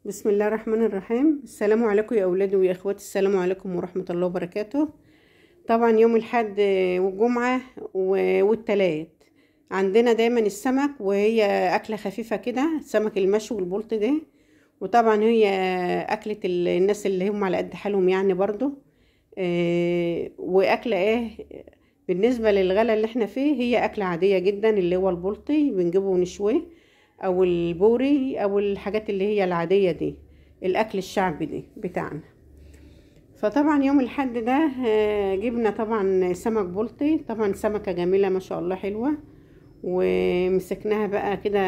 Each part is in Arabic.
بسم الله الرحمن الرحيم. السلام عليكم يا اولادي ويا اخواتي، السلام عليكم ورحمه الله وبركاته. طبعا يوم الاحد والجمعه والتلات عندنا دايما السمك، وهي اكله خفيفه كده، السمك المشوي والبلطي ده. وطبعا هي اكله الناس اللي هم على قد حالهم يعني برضو. واكله ايه بالنسبه للغلا اللي احنا فيه؟ هي اكله عاديه جدا، اللي هو البلطي بنجيبه ونشويه، او البوري، او الحاجات اللي هي العادية دي، الاكل الشعبي دي بتاعنا. فطبعا يوم الحد ده جبنا طبعا سمك بلطي، طبعا سمكة جميلة ما شاء الله حلوة. ومسكناها بقى كده،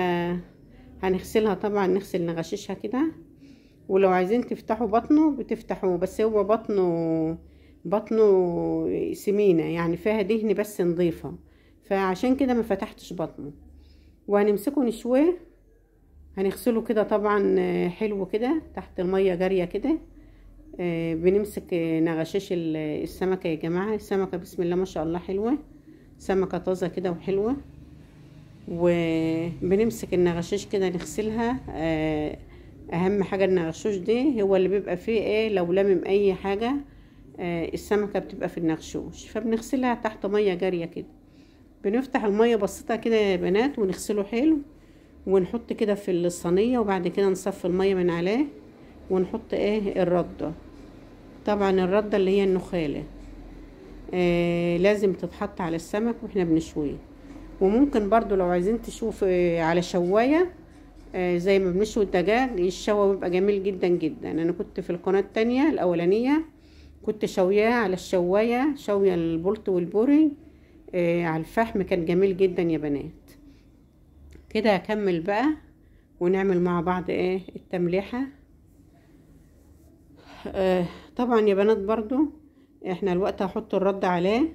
هنغسلها طبعا، نغششها كده. ولو عايزين تفتحوا بطنه بتفتحوه، بس هو بطنه سمينة يعني، فيها دهن بس نضيفة، فعشان كده ما فتحتش بطنه. وهنمسكه نشويه، هنغسله كده طبعا حلو كده تحت المية جارية كده. بنمسك نغشاش السمكة يا جماعة. السمكة بسم الله ما شاء الله حلوة، سمكة طازة كده وحلوة. وبنمسك النغشاش كده نغسلها. اهم حاجة النغشوش دي هو اللي بيبقى فيه ايه، لو لمم اي حاجة السمكة بتبقى في النغشوش، فبنغسلها تحت مية جارية كده. بنفتح المية بسيطة كده يا بنات ونغسله حلو، ونحط كده في الصينية، وبعد كده نصفي المية من عليه، ونحط ايه الردة. طبعا الردة اللي هي النخالة لازم تتحط على السمك واحنا بنشويه. وممكن برضو لو عايزين تشوف على شواية زي ما بنشوي الدجاج، الشوا بيبقى جميل جدا جدا. انا كنت في القناة التانية الاولانية كنت شوياه على الشواية، شوية البلط والبوري على الفحم، كان جميل جدا يا بنات. كده هكمل بقى ونعمل مع بعض ايه التمليحة. طبعا يا بنات برضو احنا الوقت هحط الرد عليه،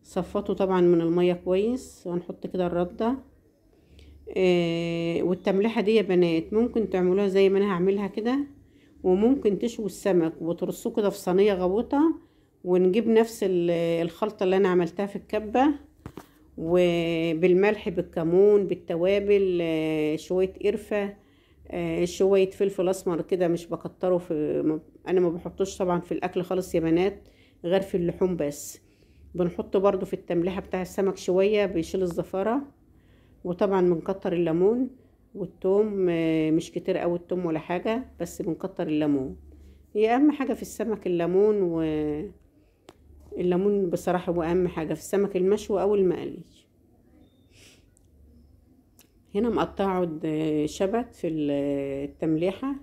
صفته طبعا من المية كويس، وهنحط كده الردة. والتمليحة دي يا بنات ممكن تعملوها زي ما انا هعملها كده، وممكن تشوي السمك وترصوه كده في صينية غويطة، ونجيب نفس الخلطة اللي انا عملتها في الكبة، وبالملح بالكمون بالتوابل، شوية قرفة، شوية فلفل اسمر كده، مش بكتره انا ما بحطوش طبعا في الاكل خالص يا بنات، غير في اللحوم بس. بنحط برضو في التمليحة بتاع السمك شوية بيشيل الزفارة. وطبعا بنكتر الليمون والثوم، مش كتير قوي الثوم ولا حاجة، بس بنكتر الليمون. هي اهم حاجة في السمك الليمون، والليمون بصراحة هو اهم حاجة في السمك المشوي او المقلي. هنا مقطعه عود شبت في التمليحة،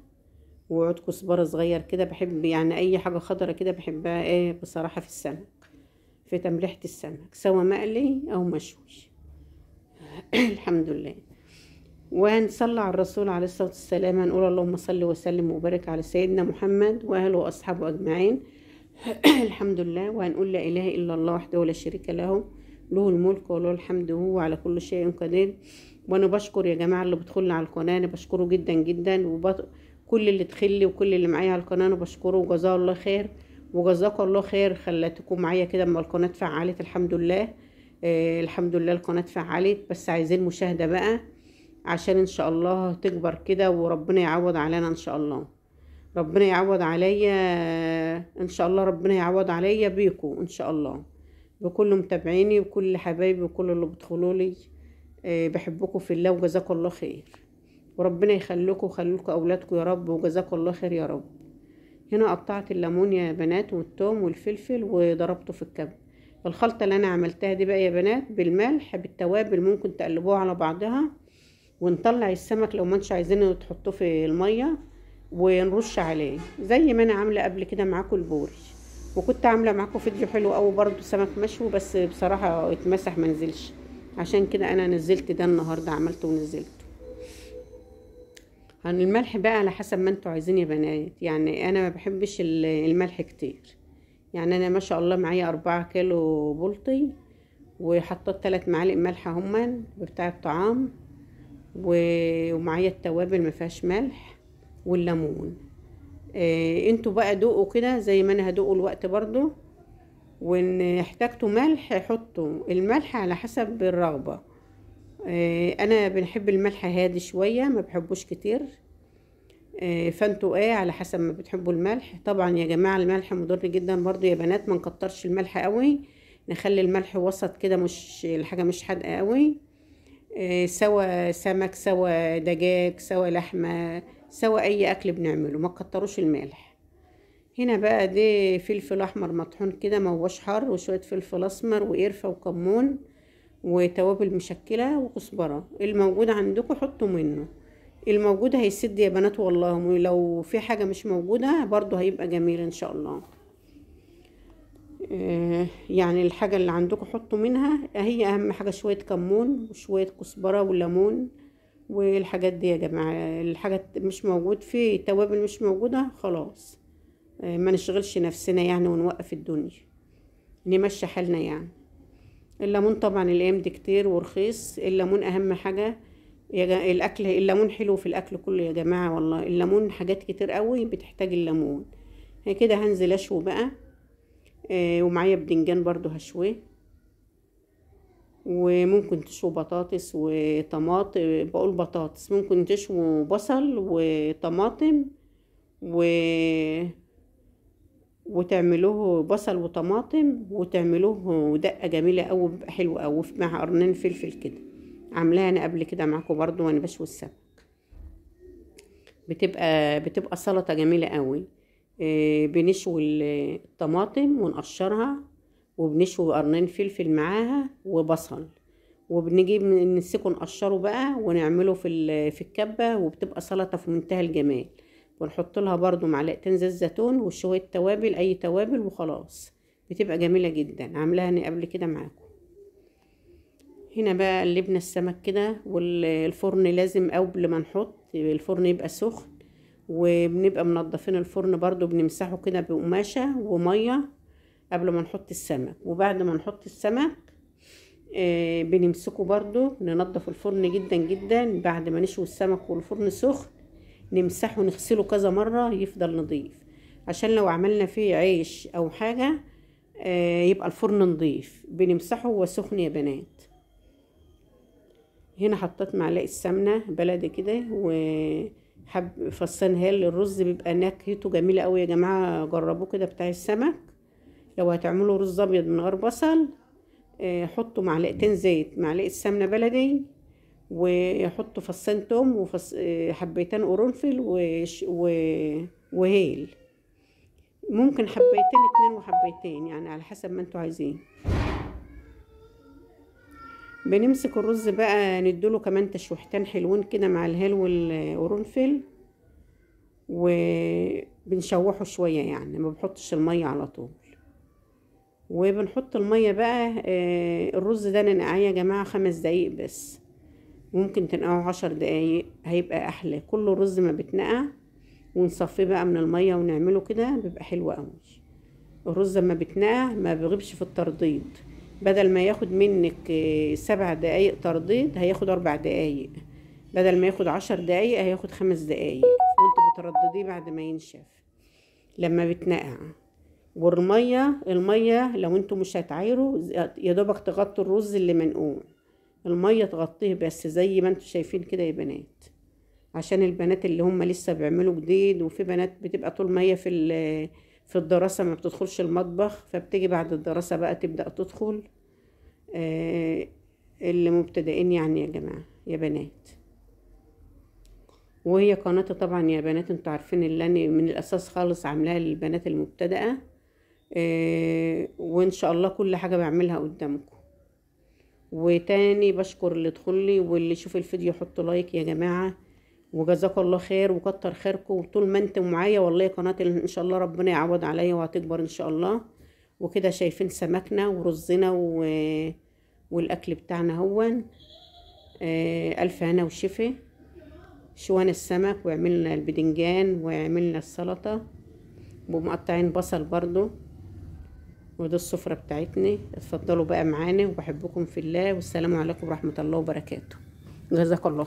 وعود كزبرة صغير كده، بحب يعني اي حاجة خضرة كده بحبها ايه بصراحة في السمك، في تمليحة السمك سواء مقلي او مشوي. الحمد لله. ونصلي على الرسول عليه الصلاة والسلام، هنقول اللهم صل وسلم وبارك على سيدنا محمد واهله واصحابه اجمعين. الحمد لله. وهنقول لا اله الا الله وحده لا شريك له، له الملك وله الحمد وهو على كل شيء قدير. وانا بشكر يا جماعه اللي بتدخلنا على القناه، انا بشكره جدا جدا، كل اللي دخلي وكل اللي معايا على القناه انا بشكره، وجزاه الله خير. وجزاكم الله خير، خلاتكم معايا كده اما القناه فعلت. الحمد لله. الحمد لله القناه فعلت، بس عايزين مشاهده بقى عشان ان شاء الله تكبر كده، وربنا يعوض علينا ان شاء الله. ربنا يعوض عليا ان شاء الله، ربنا يعوض عليا بيكم ان شاء الله، بكل متابعيني وكل حبايبي وكل اللي بتدخلوا لي. بحبكم في الله، وجزاكم الله خير. وربنا يخليكم ويخليكم اولادكم يا رب، وجزاكم الله خير يا رب. هنا قطعت الليمون يا بنات والثوم والفلفل وضربته في الكبة. الخلطة اللي انا عملتها دي بقى يا بنات بالملح بالتوابل، ممكن تقلبوها على بعضها، ونطلع السمك لو ما انتش عايزينه تحطوه في المية، ونرش عليه زي ما انا عامله قبل كده معاكم البوري. وكنت عامله معاكم فيديو حلو قوي برضو سمك مشوي، بس بصراحه اتمسح ما نزلش، عشان كده انا نزلت ده النهارده، عملته ونزلته. عن الملح بقى على حسب ما انتوا عايزين يا بنات، يعني انا ما بحبش الملح كتير. يعني انا ما شاء الله معايا 4 كيلو بلطي، وحطيت 3 معالق ملح هما بتاع الطعام، ومعايا التوابل ما فيهاش ملح والليمون. انتوا بقى دوقوا كده زي ما انا هدوقوا الوقت برضو، وان احتاجتوا ملح حطوا الملح على حسب الرغبة. انا بنحب الملح هادي شوية، ما بحبوش كتير. فانتوا ايه على حسب ما بتحبوا الملح. طبعا يا جماعة الملح مضر جدا برضو يا بنات، ما نكترش الملح قوي، نخلي الملح وسط كده، مش الحاجة مش حادقة قوي. سوا سمك، سوا دجاج، سوا لحمة، سوا اي اكل بنعمله، ما تكتروش الملح. هنا بقى دي فلفل احمر مطحون كده، ما هوش حار، وشوية فلفل اسمر وقرفة وكمون وتوابل مشكلة وكزبرة. الموجود عندكم حطوا منه، الموجود هيسد يا بنات والله، ولو في حاجة مش موجودة برضو هيبقى جميل ان شاء الله. يعني الحاجة اللي عندكم حطوا منها، هي اهم حاجة شوية كمون وشوية كزبرة وليمون والحاجات دي يا جماعة. الحاجات مش موجود في توابل مش موجودة خلاص، ما نشغلش نفسنا يعني ونوقف الدنيا، نمشي حالنا يعني. الليمون طبعا الايام دي كتير ورخيص، الليمون اهم حاجة الاكل، الليمون حلو في الاكل كله يا جماعة والله. الليمون حاجات كتير قوي بتحتاج الليمون. هي كده هنزل اشوي بقى. ومعايا بدنجان برضو هشويه، وممكن تشوي بطاطس وطماطم، بقول بطاطس، ممكن تشوي بصل وطماطم وتعملوه بصل وطماطم وتعملوه دقة جميلة قوي، بيبقى حلو قوي مع قرنين فلفل كده. عاملاها انا قبل كده معاكم برضو وانا بشوي السمك، بتبقى سلطة جميلة قوي. بنشوي الطماطم ونقشرها، وبنشوي قرنين فلفل معاها وبصل، وبنجيب نمسكه نقشره بقى ونعمله في الكبة، وبتبقى سلطة في منتهى الجمال. ونحط لها برضو معلقتين زيت زيتون وشوية توابل، اي توابل وخلاص، بتبقى جميلة جدا. عاملاها انا قبل كده معاكم. هنا بقى قلبنا السمك كده، والفرن لازم قبل ما نحط الفرن يبقى سخن، وبنبقى منضفين الفرن برضو، بنمسحه كده بقماشة ومية قبل ما نحط السمك. وبعد ما نحط السمك بنمسكه برضو، ننضف الفرن جدا جدا بعد ما نشوي السمك والفرن سخن، نمسحه ونغسله كذا مرة يفضل نظيف، عشان لو عملنا فيه عيش او حاجة يبقى الفرن نظيف. بنمسحه وهو سخن يا بنات. هنا حطيت معلقة سمنة بلدي كده، وحب فصينها للرز، بيبقى نكهته جميلة قوي يا جماعة. جربوه كده بتاع السمك. لو هتعملوا رز ابيض من غير بصل، حطوا معلقتين زيت، معلقة سمنة بلدي، وحطوا فصين توم حبيتين قرنفل وهيل، ممكن حبيتين، 2 وحبيتين يعني على حسب ما انتوا عايزين. بنمسك الرز بقى نديله كمان تشويحتين حلوين كده مع الهيل والقرنفل، وبنشوحه شوية يعني، ما بنحطش المية على طول. وبنحط المية بقى. الرز ده ننقعيه يا جماعة 5 دقايق بس، ممكن تنقعه 10 دقايق هيبقى احلى. كل الرز ما بتنقع ونصفيه بقى من المية ونعمله كده، بيبقى حلو قوي. الرز لما بتنقع ما بيغيبش في الترديد، بدل ما ياخد منك 7 دقايق ترديد هياخد 4 دقايق، بدل ما ياخد 10 دقايق هياخد 5 دقايق، وانت بتردديه بعد ما ينشف لما بتنقع. المية لو انتوا مش هتعايروا يا دوبك تغطوا الرز اللي منقوع، المية تغطيه بس زي ما انتوا شايفين كده يا بنات، عشان البنات اللي هم لسه بيعملوا جديد. وفي بنات بتبقى طول ما هي في الدراسة ما بتدخلش المطبخ، فبتيجي بعد الدراسة بقى تبدأ تدخل. اللي مبتدئين يعني يا جماعة يا بنات. وهي قناتي طبعا يا بنات انتوا عارفين اللي انا من الاساس خالص عاملاها للبنات المبتدئة. وان شاء الله كل حاجة بعملها قدامكم. وتاني بشكر اللي ادخلي واللي يشوف الفيديو يحط لايك يا جماعة، وجزاكم الله خير وكتر خيركم. وطول ما انتم معايا والله قناتي ان شاء الله ربنا يعوض عليا وهتكبر ان شاء الله. وكده شايفين سمكنا ورزنا والاكل بتاعنا هون. الف هنا وشفا. شوان السمك وعملنا البدنجان وعملنا السلطة ومقطعين بصل برضو. ودي السفرة بتاعتنا. اتفضلوا بقى معانا وبحبكم في الله، والسلام عليكم ورحمة الله وبركاته. جزاك الله خير.